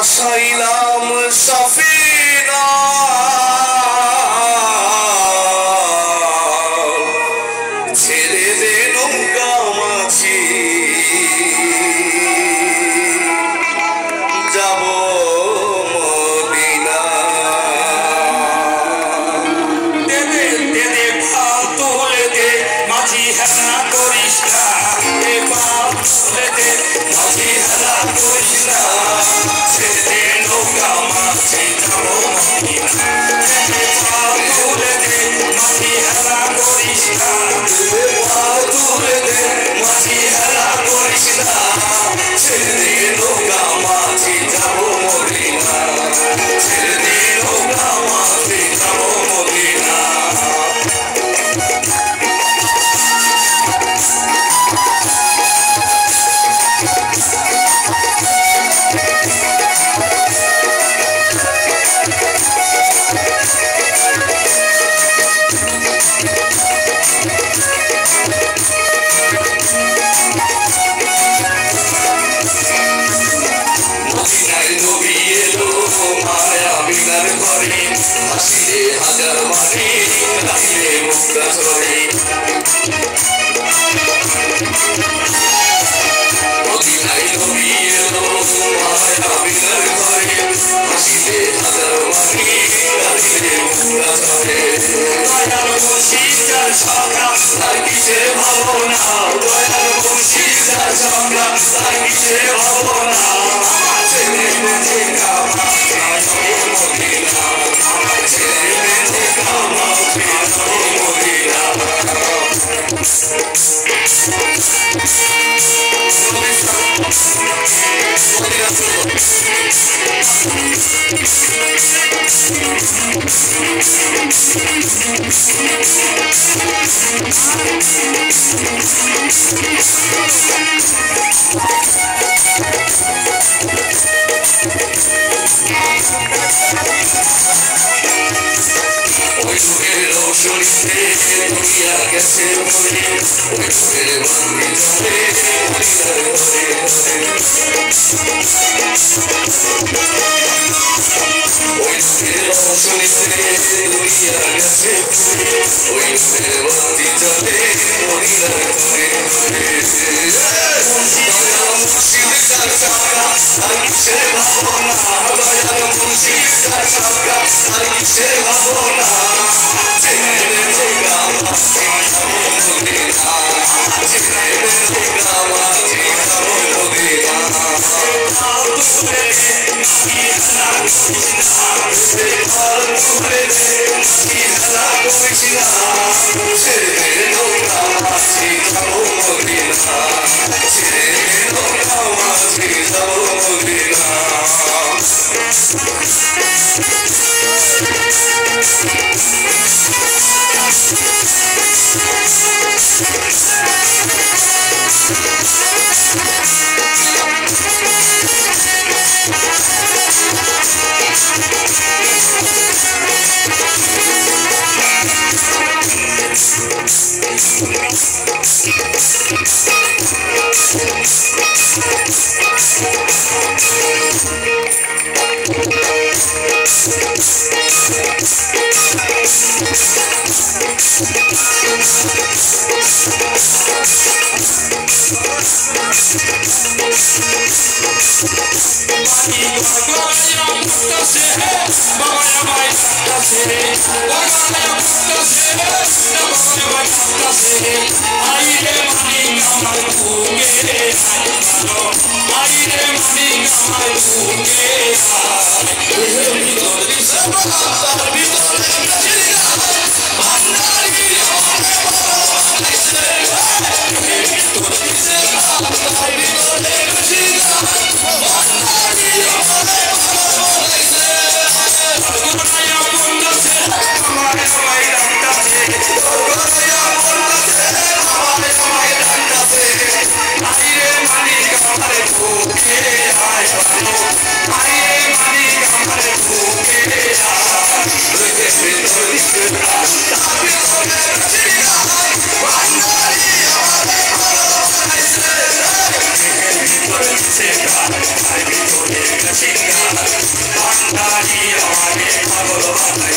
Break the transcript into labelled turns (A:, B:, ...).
A: ভাসাইলাম সফিনা ছেড়ে দে নৌকা মাঝি যাব মদিনা দে দে দে দে ভাও তুলে দে মাঝি হেলা করিস না এ ভাও তুলে দে মাঝি হেলা করিস না ছেড়ে দে নৌকা মাঝি যাব মদিনা দে দে ভাও তুলে দে মাঝি হেলা করিস না দে ভাও তুলে দে মাঝি হেলা করিস না ছেড়ে দে নৌকা মাঝি যাব মদিনা ছেড়ে দে নৌকা মাঝি যাব মদিনা হাসিলে হাজার বাড়ি রাখিলে মুক্তা চলে মদিনায় নবী এলো মায়া বিনার ঘরে হাসিলে হাজার বাড়ি রাখিলে মুক্তা চলে দয়াল মুর্শিদার সঙ্গা তার কিসের ভাবনা দয়াল মুর্শিদার সঙ্গা তার কিসের ভাবনা ছেলে মেয়ে কামা মদিনা রোশনীতে দুনিয়া গেছে ভরে ওই ফুলের বান্দি জলে মদিনার ঘরে ওই ফুলের রোশনীতে দুনিয়া গেছে ভরে ওই ফুলের বান্দি জলে মদিনার ঘরে দয়াল মুর্শিদার সঙ্গা আর কিসের ভাবনা দয়াল মুর্শিদার সঙ্গা আর কিসের ভাবনা সিঙ্গার ভান্ডারি আমাকে পাগল বানায়